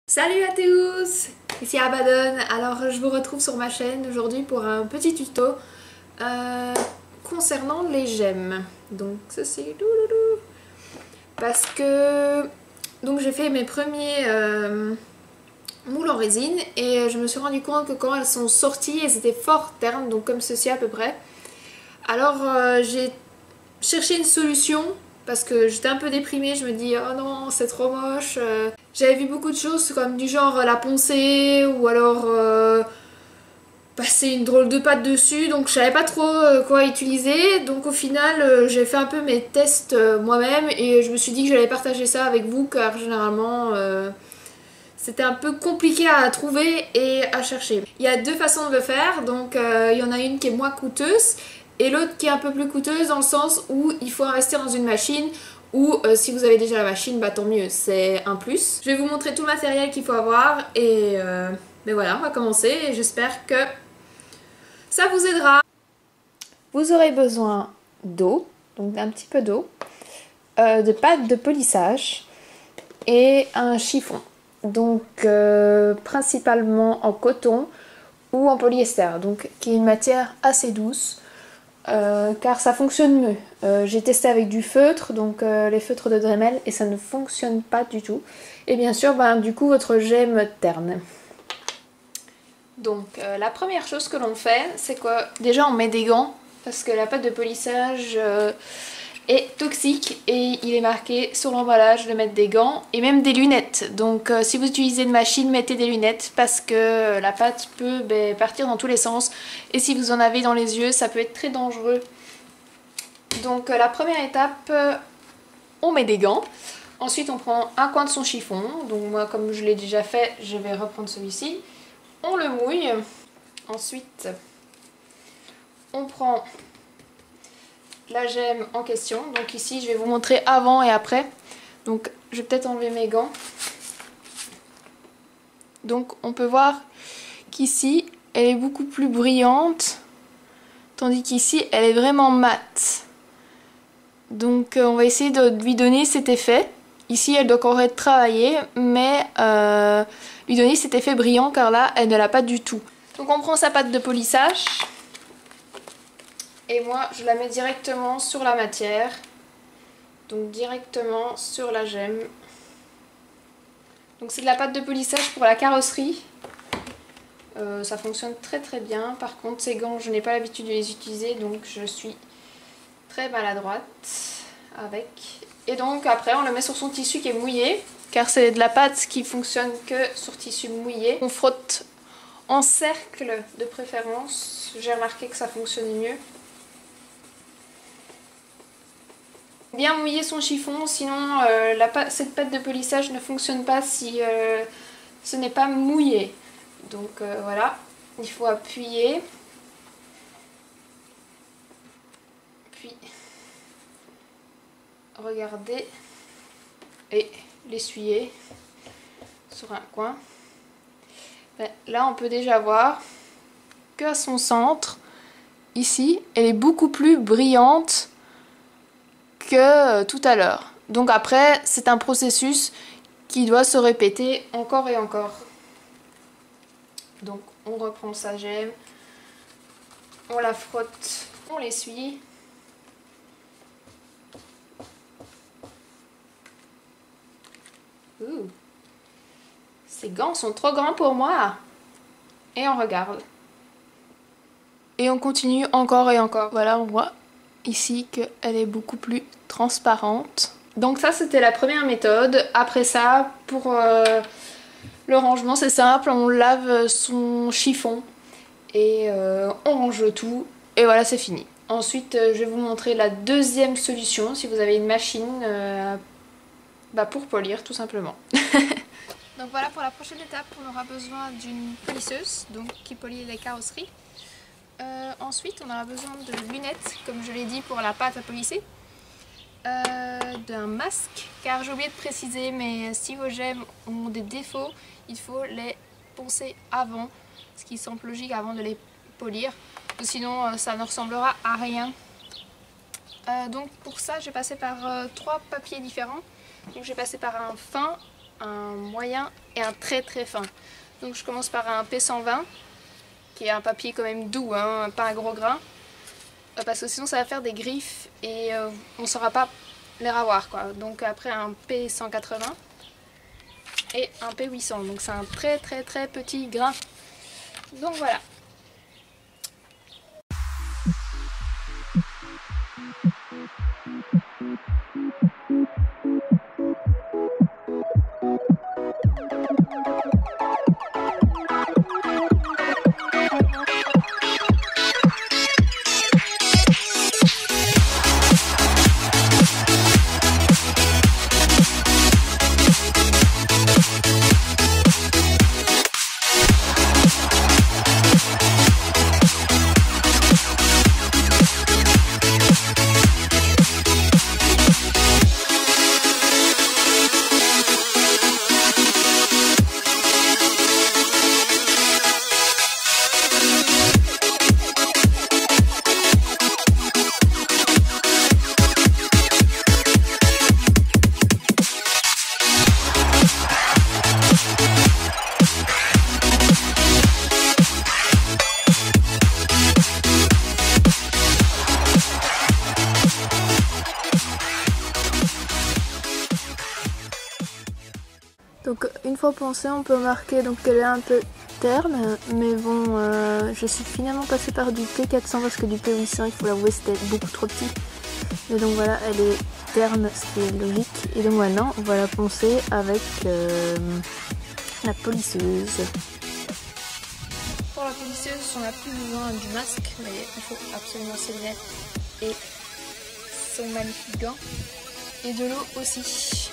Salut à tous, ici Abaddon. Alors je vous retrouve sur ma chaîne aujourd'hui pour un petit tuto concernant les gemmes. Donc ceci, parce que donc j'ai fait mes premiers moules en résine et je me suis rendu compte que quand elles sont sorties, elles étaient fort ternes, donc comme ceci à peu près. Alors j'ai cherché une solution parce que j'étais un peu déprimée, je me dis oh non c'est trop moche. J'avais vu beaucoup de choses comme du genre la poncer ou alors passer une drôle de pâte dessus, donc je savais pas trop quoi utiliser. Donc au final j'ai fait un peu mes tests moi-même et je me suis dit que j'allais partager ça avec vous car généralement c'était un peu compliqué à trouver et à chercher. Il y a deux façons de le faire, donc il y en a une qui est moins coûteuse et l'autre qui est un peu plus coûteuse dans le sens où il faut investir dans une machine ou si vous avez déjà la machine, bah tant mieux, c'est un plus. Je vais vous montrer tout le matériel qu'il faut avoir et ben voilà, on va commencer et j'espère que ça vous aidera. Vous aurez besoin d'eau, donc d'un petit peu d'eau, de pâte de polissage et un chiffon. Donc principalement en coton ou en polyester, donc qui est une matière assez douce. Car ça fonctionne mieux. J'ai testé avec du feutre, donc les feutres de Dremel, et ça ne fonctionne pas du tout. Et bien sûr, du coup, votre gemme terne. Donc la première chose que l'on fait, c'est que déjà on met des gants, parce que la pâte de polissage est toxique et il est marqué sur l'emballage de mettre des gants et même des lunettes. Donc si vous utilisez une machine, mettez des lunettes parce que la pâte peut partir dans tous les sens et si vous en avez dans les yeux, ça peut être très dangereux. Donc la première étape, on met des gants. Ensuite on prend un coin de son chiffon. Donc moi comme je l'ai déjà fait, je vais reprendre celui-ci. On le mouille. Ensuite on prend la gemme en question. Donc ici je vais vous montrer avant et après. Donc je vais peut-être enlever mes gants. Donc on peut voir qu'ici elle est beaucoup plus brillante, tandis qu'ici elle est vraiment mate. Donc on va essayer de lui donner cet effet. Ici elle doit encore être travaillée, mais lui donner cet effet brillant car là elle ne l'a pas du tout. Donc on prend sa pâte de polissage. Et moi je la mets directement sur la matière, donc directement sur la gemme. Donc c'est de la pâte de polissage pour la carrosserie, ça fonctionne très très bien. Par contre ces gants je n'ai pas l'habitude de les utiliser, donc je suis très maladroite avec. Et donc après on le met sur son tissu qui est mouillé, car c'est de la pâte qui fonctionne que sur tissu mouillé. On frotte en cercle de préférence, j'ai remarqué que ça fonctionnait mieux. Bien mouiller son chiffon, sinon cette pâte de polissage ne fonctionne pas si ce n'est pas mouillé. Donc voilà, il faut appuyer, puis regarder et l'essuyer sur un coin. Là on peut déjà voir qu'à son centre, ici, elle est beaucoup plus brillante que tout à l'heure. Donc après c'est un processus qui doit se répéter encore et encore. Donc on reprend sa gemme, on la frotte, on l'essuie. Ces gants sont trop grands pour moi. Et on regarde. Et on continue encore et encore. Voilà, on voit ici qu'elle est beaucoup plus transparente. Donc ça c'était la première méthode. Après ça, pour le rangement c'est simple, on lave son chiffon et on range le tout et voilà c'est fini. Ensuite je vais vous montrer la deuxième solution si vous avez une machine pour polir tout simplement. Donc voilà, pour la prochaine étape on aura besoin d'une polisseuse donc qui polie les carrosseries. Ensuite on aura besoin de lunettes comme je l'ai dit pour la pâte à polisser. D'un masque, car j'ai oublié de préciser, mais si vos gemmes ont des défauts, il faut les poncer avant, ce qui semble logique avant de les polir, sinon ça ne ressemblera à rien. Donc pour ça j'ai passé par trois papiers différents. Donc j'ai passé par un fin, un moyen et un très très fin. Donc je commence par un P120 qui est un papier quand même doux, hein, pas un gros grain, parce que sinon ça va faire des griffes et on ne saura pas les ravoir quoi. Donc après un P180 et un P800, donc c'est un très très très petit grain. Donc voilà. Donc une fois pensé, on peut remarquer donc qu'elle est un peu terne, mais bon, je suis finalement passée par du P400 parce que du P800, il faut l'avouer, c'était beaucoup trop petit. Mais donc voilà, elle est terne, ce qui est logique. Et donc maintenant, on va la poncer avec la polisseuse. Pour la polisseuse, on n'a plus besoin du masque, mais il faut absolument ses lunettes et son magnifique gant. Et de l'eau aussi.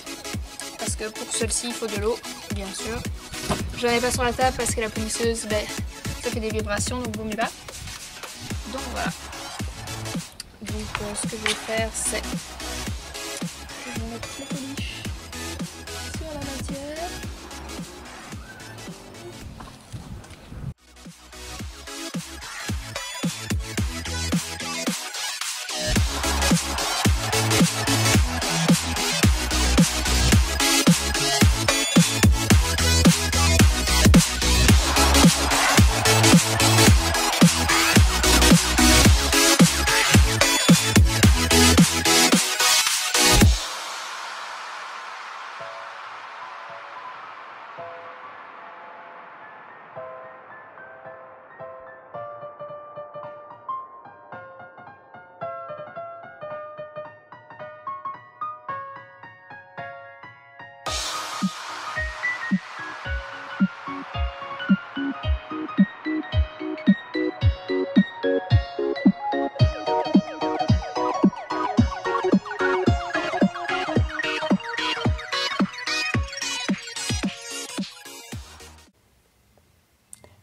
Parce que pour celle-ci, il faut de l'eau, bien sûr. Je n'en ai pas sur la table parce que la polisseuse, ben, ça fait des vibrations, donc vaut mieux pas. Donc voilà. Donc ce que je vais faire, c'est... Je vais mettre le polish sur la matière.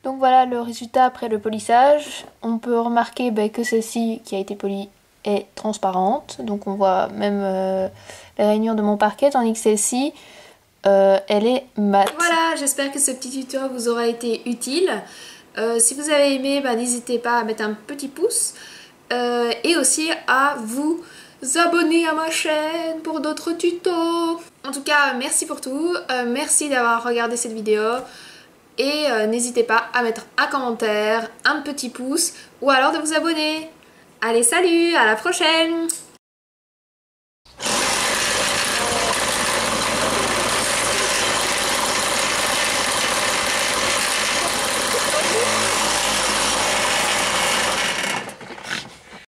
Donc voilà le résultat après le polissage. On peut remarquer que celle-ci qui a été polie est transparente. Donc on voit même les rainures de mon parquet, tandis que celle-ci, elle est mate. Voilà, j'espère que ce petit tuto vous aura été utile. Si vous avez aimé, n'hésitez pas à mettre un petit pouce. Et aussi à vous abonner à ma chaîne pour d'autres tutos. En tout cas, merci pour tout. Merci d'avoir regardé cette vidéo. Et n'hésitez pas à mettre un commentaire, un petit pouce ou alors de vous abonner. Allez, salut, à la prochaine!